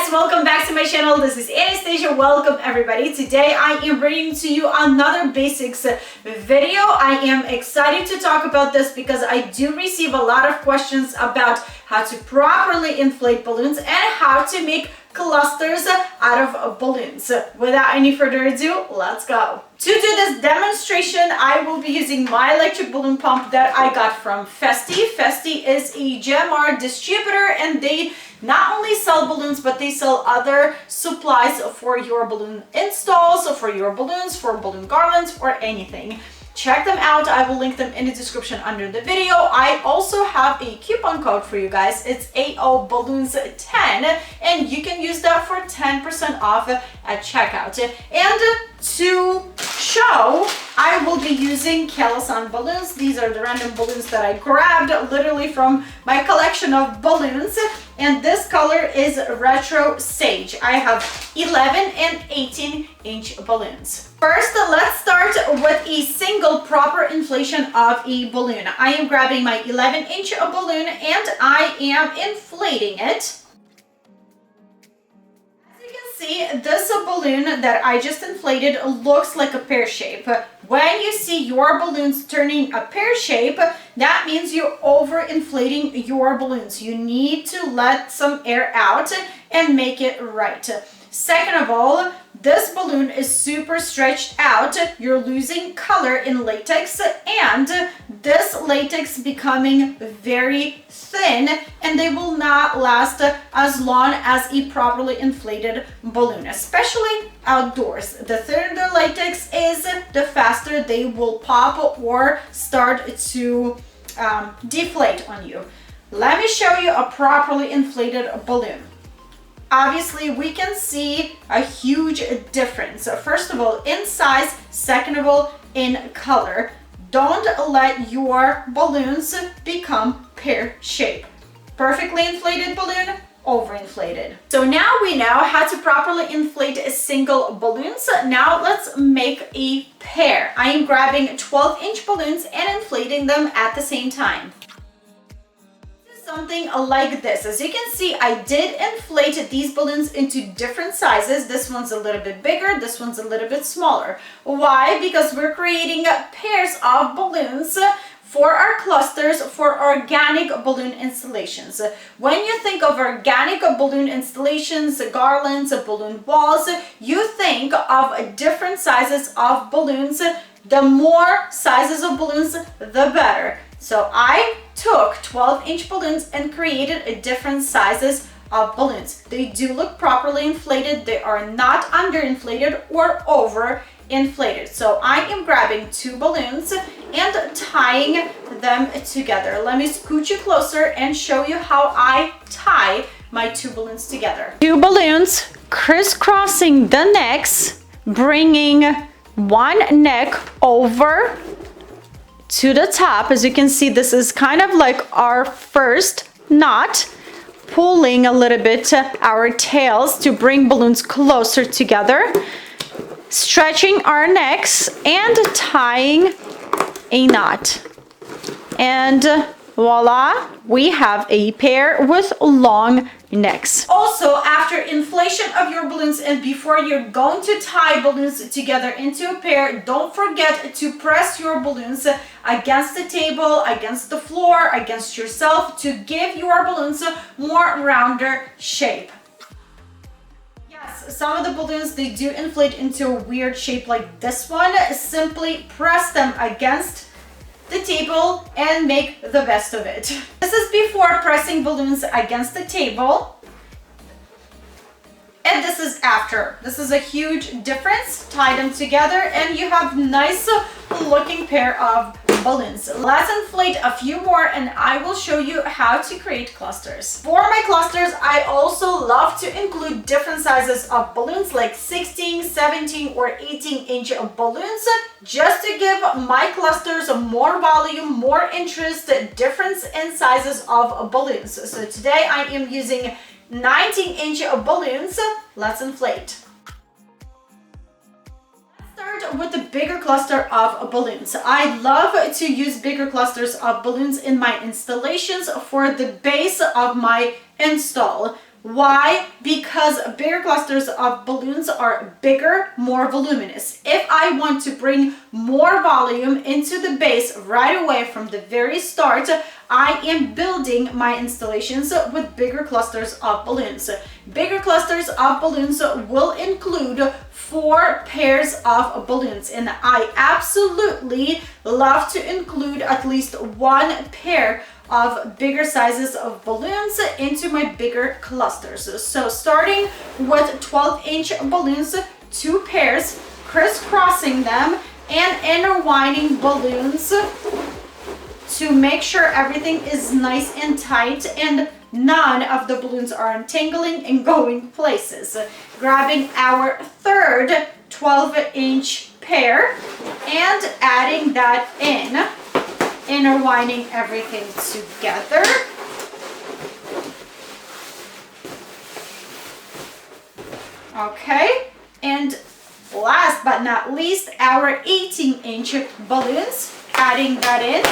guys, welcome back to my channel. This is Anastasia. Welcome everybody. Today I am bringing to you another basics video. I am excited to talk about this because I do receive a lot of questions about how to properly inflate balloons and how to make clusters out of balloons. Without any further ado, let's go. To do this demonstration, I will be using my electric balloon pump that I got from Festi. Festi is a GMR distributor and they not only sell balloons, but they sell other supplies for your balloon installs, for your balloons, for balloon garlands, or anything. Check them out. I will link them in the description under the video. I also have a coupon code for you guys. It's AOBalloons10 and you can use that for 10% off at checkout. And to show, I will be using Calasan balloons. These are the random balloons that I grabbed literally from my collection of balloons. And this color is Retro Sage. I have 11 and 18 inch balloons. First, let's start with a single proper inflation of a balloon. I am grabbing my 11 inch balloon and I am inflating it. See, this balloon that I just inflated looks like a pear shape. When you see your balloons turning a pear shape, that means you're overinflating your balloons. You need to let some air out and make it right. Second of all, this balloon is super stretched out. You're losing color in latex and this latex becoming very thin and they will not last as long as a properly inflated balloon, especially outdoors. The thinner the latex is, the faster they will pop or start to deflate on you. Let me show you a properly inflated balloon. Obviously, we can see a huge difference. First of all, in size, second of all, in color. Don't let your balloons become pear shape. Perfectly inflated balloon, overinflated. So now we know how to properly inflate single balloons. Now let's make a pair. I am grabbing 12-inch balloons and inflating them at the same time. Something like this. As you can see, I did inflate these balloons into different sizes. This one's a little bit bigger, this one's a little bit smaller. Why? Because we're creating pairs of balloons for our clusters for organic balloon installations. When you think of organic balloon installations, garlands, balloon walls, you think of different sizes of balloons. The more sizes of balloons, the better. So I took 12-inch balloons and created different sizes of balloons. They do look properly inflated. They are not underinflated or overinflated. So I am grabbing two balloons and tying them together. Let me scoot you closer and show you how I tie my two balloons together. Two balloons crisscrossing the necks, bringing one neck over to the top. As you can see, this is kind of like our first knot, pulling a little bit our tails to bring balloons closer together, stretching our necks and tying a knot. And voila, we have a pair with long necks. Also, after inflation of your balloons and before you're going to tie balloons together into a pair, don't forget to press your balloons against the table, against the floor, against yourself to give your balloons a more rounder shape. Yes, some of the balloons, they do inflate into a weird shape like this one. Simply press them against the table and make the best of it. This is before pressing balloons against the table. And this is after. This is a huge difference. Tie them together and you have nice looking pair of balloons. Let's inflate a few more and I will show you how to create clusters. For my clusters, I also love to include different sizes of balloons like 16, 17 or 18-inch balloons just to give my clusters more volume, more interest, difference in sizes of balloons. So today I am using 19-inch balloons. Let's inflate. Start with the bigger cluster of balloons. I love to use bigger clusters of balloons in my installations for the base of my install. Why? Because bigger clusters of balloons are bigger, more voluminous. If I want to bring more volume into the base right away from the very start, I am building my installations with bigger clusters of balloons. Bigger clusters of balloons will include 4 pairs of balloons, and I absolutely love to include at least 1 pair of bigger sizes of balloons into my bigger clusters. So starting with 12-inch balloons, 2 pairs, crisscrossing them and intertwining balloons to make sure everything is nice and tight and none of the balloons are entangling and going places. Grabbing our third 12-inch pair and adding that in, intertwining everything together. Okay, and last but not least, our 18-inch balloons, adding that in.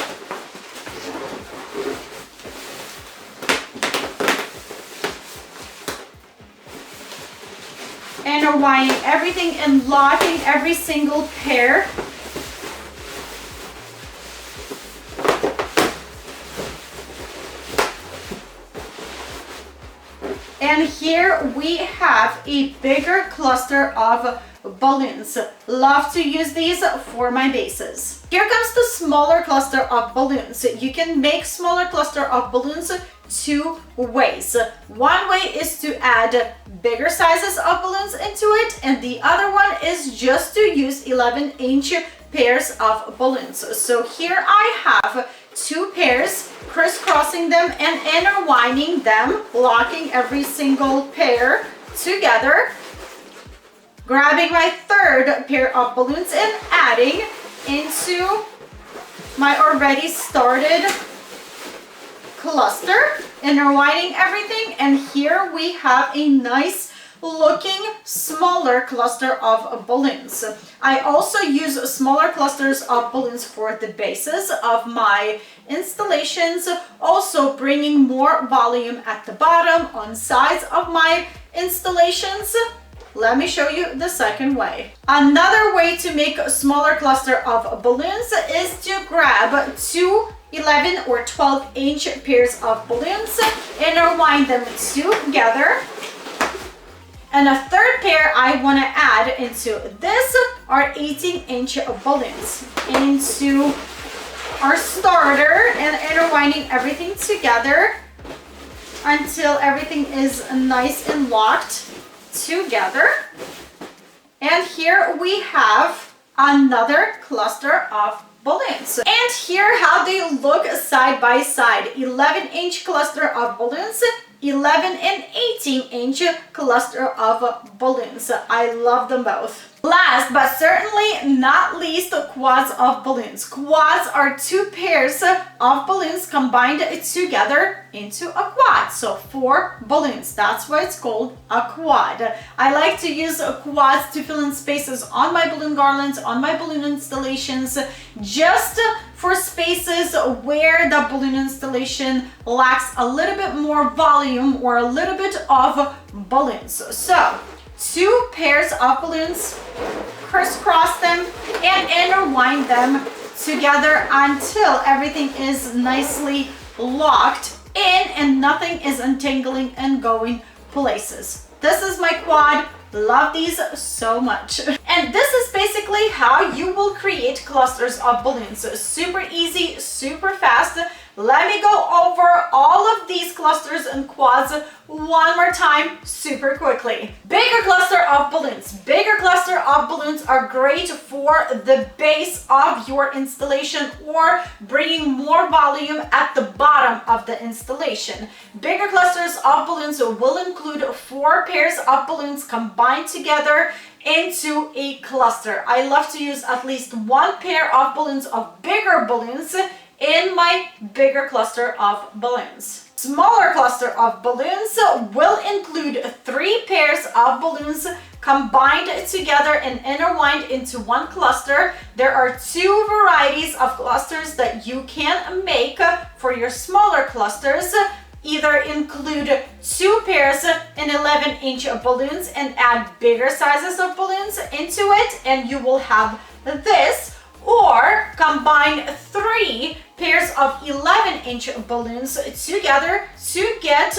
Intertwining everything and locking every single pair. And here we have a bigger cluster of balloons. Love to use these for my bases. Here comes the smaller cluster of balloons. You can make smaller cluster of balloons 2 ways. One way is to add bigger sizes of balloons into it, and the other one is just to use 11-inch pairs of balloons. So here I have 2 pairs, crisscrossing them and intertwining them, locking every single pair together, grabbing my third pair of balloons and adding into my already started cluster, intertwining everything, and here we have a nice looking smaller cluster of balloons. I also use smaller clusters of balloons for the bases of my installations, also bringing more volume at the bottom on sides of my installations. Let me show you the second way. Another way to make a smaller cluster of balloons is to grab 2 11 or 12-inch pairs of balloons, intertwine them together. And a third pair I want to add into this are 18-inch balloons into our starter and intertwining everything together until everything is nice and locked together. And here we have another cluster of balloons. And here how they look side by side. 11-inch cluster of balloons, 11 and 18-inch cluster of balloons. I love them both. Last but certainly not least, quads of balloons. Quads are 2 pairs of balloons combined together into a quad. So 4 balloons. That's why it's called a quad. I like to use quads to fill in spaces on my balloon garlands, on my balloon installations, just for spaces where the balloon installation lacks a little bit more volume or a little bit of balloons. So 2 pairs of balloons, crisscross them and intertwine them together until everything is nicely locked in and nothing is untangling and going places. This is my quad. Love these so much. And this is basically how you will create clusters of balloons. Super easy, super fast. Let me go over all of these clusters and quads one more time super quickly. Bigger cluster of balloons. Bigger cluster of balloons are great for the base of your installation or bringing more volume at the bottom of the installation. Bigger clusters of balloons will include 4 pairs of balloons combined together into a cluster. I love to use at least 1 pair of balloons, of bigger balloons, in my bigger cluster of balloons. Smaller cluster of balloons will include 3 pairs of balloons combined together and intertwined into one cluster. There are 2 varieties of clusters that you can make for your smaller clusters. either include 2 pairs in 11-inch balloons and add bigger sizes of balloons into it, and you will have this, or combine 3 pairs of 11-inch balloons together to get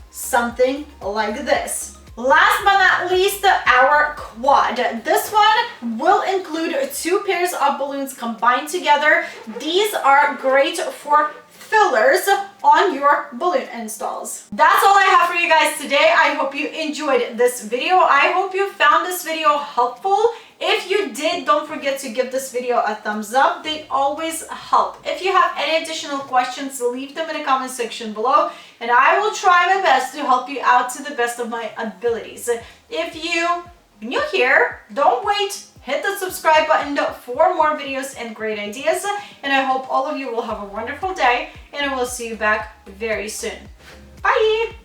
something like this. Last but not least, our quad. This one will include 2 pairs of balloons combined together. These are great for fillers on your balloon installs. That's all I have for you guys today. I hope you enjoyed this video. I hope you found this video helpful. If you did, don't forget to give this video a thumbs up. They always help. If you have any additional questions, leave them in the comment section below, and I will try my best to help you out to the best of my abilities. If you're new here, don't wait. Hit the subscribe button for more videos and great ideas. And I hope all of you will have a wonderful day, and I will see you back very soon. Bye!